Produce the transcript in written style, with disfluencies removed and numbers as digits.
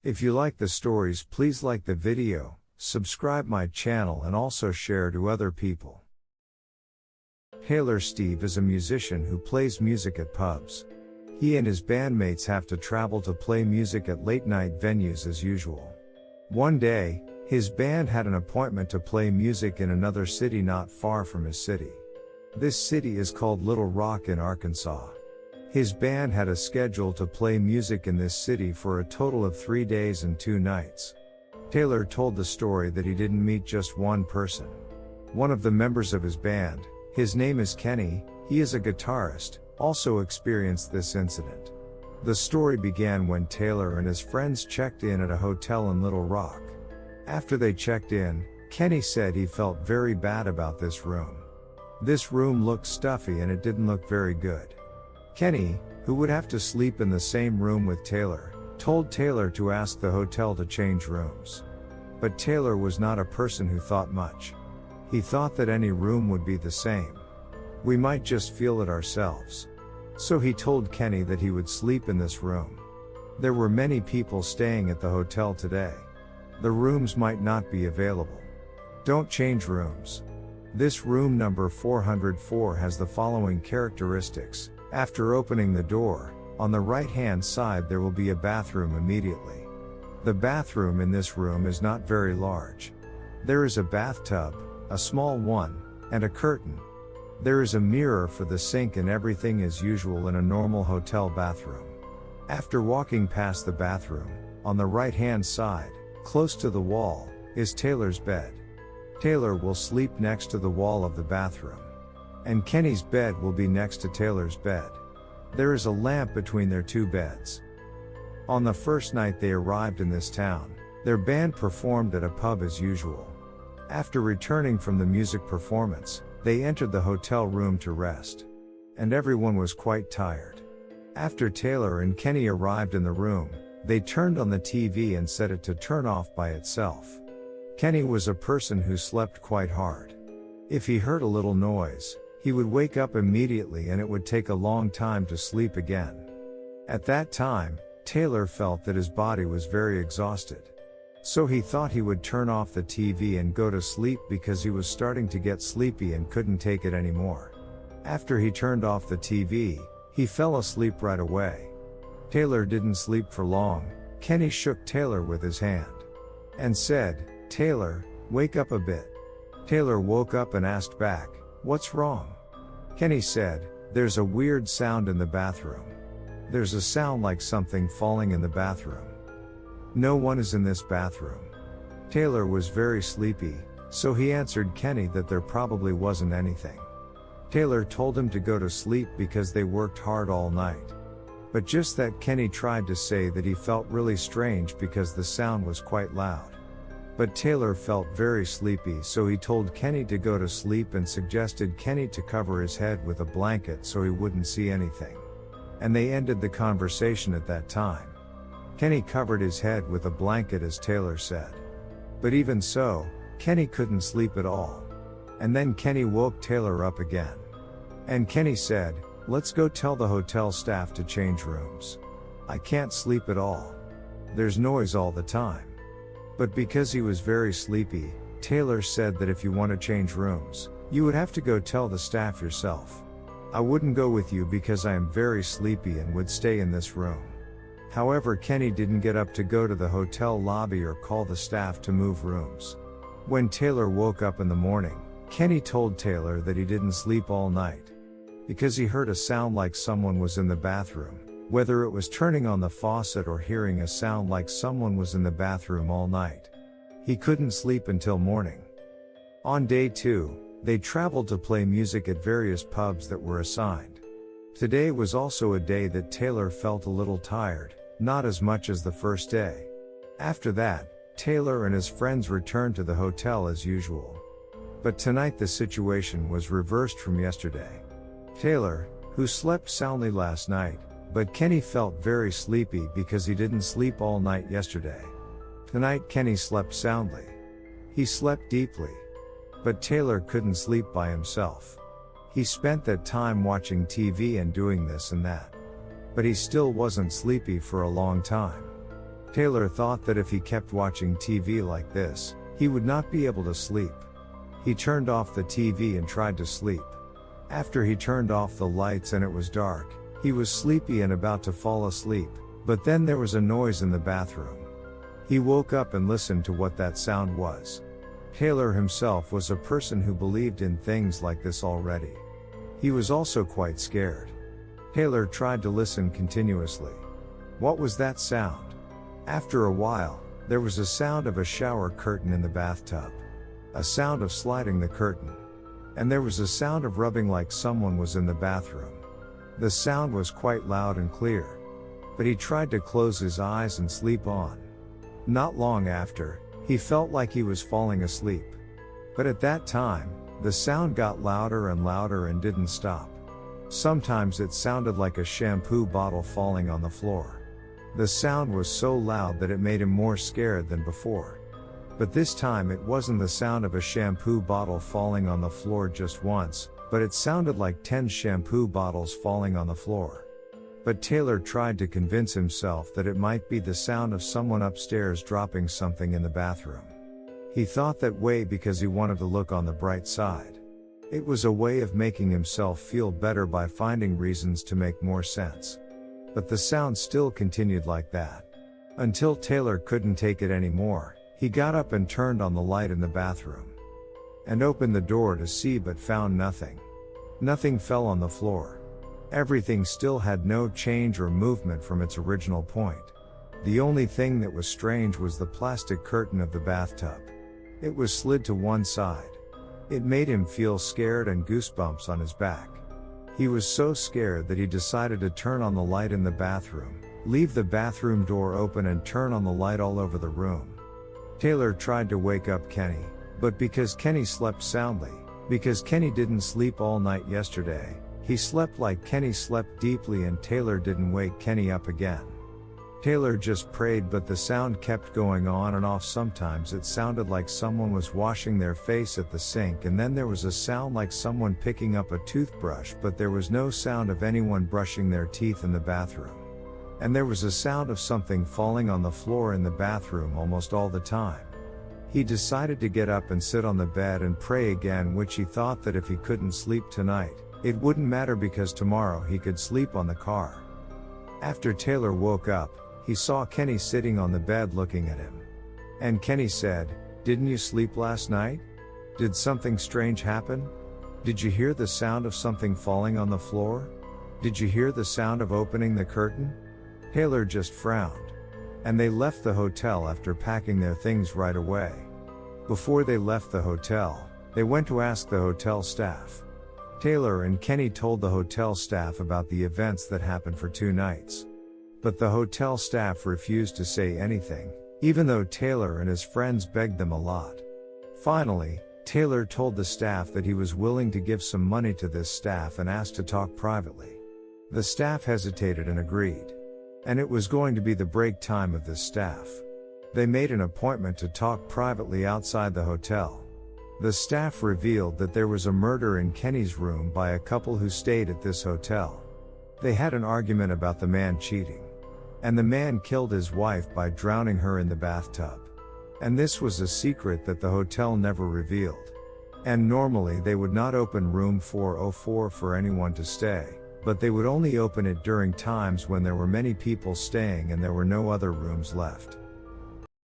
If you like the stories, please like the video, subscribe my channel and also share to other people. Taylor Steve is a musician who plays music at pubs. He and his bandmates have to travel to play music at late-night venues as usual. One day, his band had an appointment to play music in another city not far from his city. This city is called Little Rock in Arkansas. His band had a schedule to play music in this city for a total of 3 days and 2 nights. Taylor told the story that he didn't meet just one person. One of the members of his band, his name is Kenny, he is a guitarist, also experienced this incident. The story began when Taylor and his friends checked in at a hotel in Little Rock. After they checked in, Kenny said he felt very bad about this room. This room looked stuffy and it didn't look very good. Kenny, who would have to sleep in the same room with Taylor, told Taylor to ask the hotel to change rooms. But Taylor was not a person who thought much. He thought that any room would be the same. We might just feel it ourselves. So he told Kenny that he would sleep in this room. There were many people staying at the hotel today. The rooms might not be available. Don't change rooms. This room number 404 has the following characteristics. After opening the door, on the right-hand side there will be a bathroom immediately. The bathroom in this room is not very large. There is a bathtub, a small one, and a curtain. There is a mirror for the sink and everything as usual in a normal hotel bathroom. After walking past the bathroom, on the right-hand side, close to the wall, is Taylor's bed. Taylor will sleep next to the wall of the bathroom. And Kenny's bed will be next to Taylor's bed. There is a lamp between their 2 beds. On the first night they arrived in this town, their band performed at a pub as usual. After returning from the music performance, they entered the hotel room to rest. And everyone was quite tired. After Taylor and Kenny arrived in the room, they turned on the TV and set it to turn off by itself. Kenny was a person who slept quite hard. If he heard a little noise, he would wake up immediately and it would take a long time to sleep again. At that time, Taylor felt that his body was very exhausted. So he thought he would turn off the TV and go to sleep because he was starting to get sleepy and couldn't take it anymore. After he turned off the TV, he fell asleep right away. Taylor didn't sleep for long. Kenny shook Taylor with his hand and said, "Taylor, wake up a bit." Taylor woke up and asked back, "What's wrong?" Kenny said, "There's a weird sound in the bathroom. There's a sound like something falling in the bathroom. No one is in this bathroom." Taylor was very sleepy, so he answered Kenny that there probably wasn't anything. Taylor told him to go to sleep because they worked hard all night. But just that Kenny tried to say that he felt really strange because the sound was quite loud. But Taylor felt very sleepy, so he told Kenny to go to sleep and suggested Kenny to cover his head with a blanket so he wouldn't see anything. And they ended the conversation at that time. Kenny covered his head with a blanket as Taylor said. But even so, Kenny couldn't sleep at all. And then Kenny woke Taylor up again. And Kenny said, "Let's go tell the hotel staff to change rooms. I can't sleep at all. There's noise all the time." But because he was very sleepy, Taylor said that if you want to change rooms, you would have to go tell the staff yourself. "I wouldn't go with you because I am very sleepy and would stay in this room." However, Kenny didn't get up to go to the hotel lobby or call the staff to move rooms. When Taylor woke up in the morning, Kenny told Taylor that he didn't sleep all night because he heard a sound like someone was in the bathroom, whether it was turning on the faucet or hearing a sound like someone was in the bathroom all night. He couldn't sleep until morning. On day 2, they traveled to play music at various pubs that were assigned. Today was also a day that Taylor felt a little tired, not as much as the first day. After that, Taylor and his friends returned to the hotel as usual. But tonight the situation was reversed from yesterday. Taylor, who slept soundly last night, but Kenny felt very sleepy because he didn't sleep all night yesterday. Tonight Kenny slept soundly. He slept deeply. But Taylor couldn't sleep by himself. He spent that time watching TV and doing this and that. But he still wasn't sleepy for a long time. Taylor thought that if he kept watching TV like this, he would not be able to sleep. He turned off the TV and tried to sleep. After he turned off the lights and it was dark, he was sleepy and about to fall asleep, but then there was a noise in the bathroom. He woke up and listened to what that sound was. Taylor himself was a person who believed in things like this already. He was also quite scared. Taylor tried to listen continuously. What was that sound? After a while, there was a sound of a shower curtain in the bathtub. A sound of sliding the curtain. And there was a sound of rubbing like someone was in the bathroom. The sound was quite loud and clear. But he tried to close his eyes and sleep on. Not long after, he felt like he was falling asleep. But at that time, the sound got louder and louder and didn't stop. Sometimes it sounded like a shampoo bottle falling on the floor. The sound was so loud that it made him more scared than before. But this time it wasn't the sound of a shampoo bottle falling on the floor just once, but it sounded like 10 shampoo bottles falling on the floor. But Taylor tried to convince himself that it might be the sound of someone upstairs dropping something in the bathroom. He thought that way because he wanted to look on the bright side. It was a way of making himself feel better by finding reasons to make more sense. But the sound still continued like that. Until Taylor couldn't take it anymore, he got up and turned on the light in the bathroom. And opened the door to see but found nothing. Nothing fell on the floor. Everything still had no change or movement from its original point. The only thing that was strange was the plastic curtain of the bathtub. It was slid to one side. It made him feel scared and goosebumps on his back. He was so scared that he decided to turn on the light in the bathroom, leave the bathroom door open and turn on the light all over the room. Taylor tried to wake up Kenny, but because Kenny slept soundly, because Kenny didn't sleep all night yesterday, he slept like Kenny slept deeply and Taylor didn't wake Kenny up again. Taylor just prayed but the sound kept going on and off. Sometimes it sounded like someone was washing their face at the sink and then there was a sound like someone picking up a toothbrush but there was no sound of anyone brushing their teeth in the bathroom. And there was a sound of something falling on the floor in the bathroom almost all the time. He decided to get up and sit on the bed and pray again, which he thought that if he couldn't sleep tonight, it wouldn't matter because tomorrow he could sleep on the car. After Taylor woke up, he saw Kenny sitting on the bed looking at him. And Kenny said, "Didn't you sleep last night? Did something strange happen? Did you hear the sound of something falling on the floor? Did you hear the sound of opening the curtain?" Taylor just frowned. And they left the hotel after packing their things right away. Before they left the hotel, they went to ask the hotel staff. Taylor and Kenny told the hotel staff about the events that happened for 2 nights. But the hotel staff refused to say anything, even though Taylor and his friends begged them a lot. Finally, Taylor told the staff that he was willing to give some money to this staff and asked to talk privately. The staff hesitated and agreed. And it was going to be the break time of this staff. They made an appointment to talk privately outside the hotel. The staff revealed that there was a murder in Kenny's room by a couple who stayed at this hotel. They had an argument about the man cheating. And the man killed his wife by drowning her in the bathtub. And this was a secret that the hotel never revealed. And normally they would not open room 404 for anyone to stay, but they would only open it during times when there were many people staying and there were no other rooms left.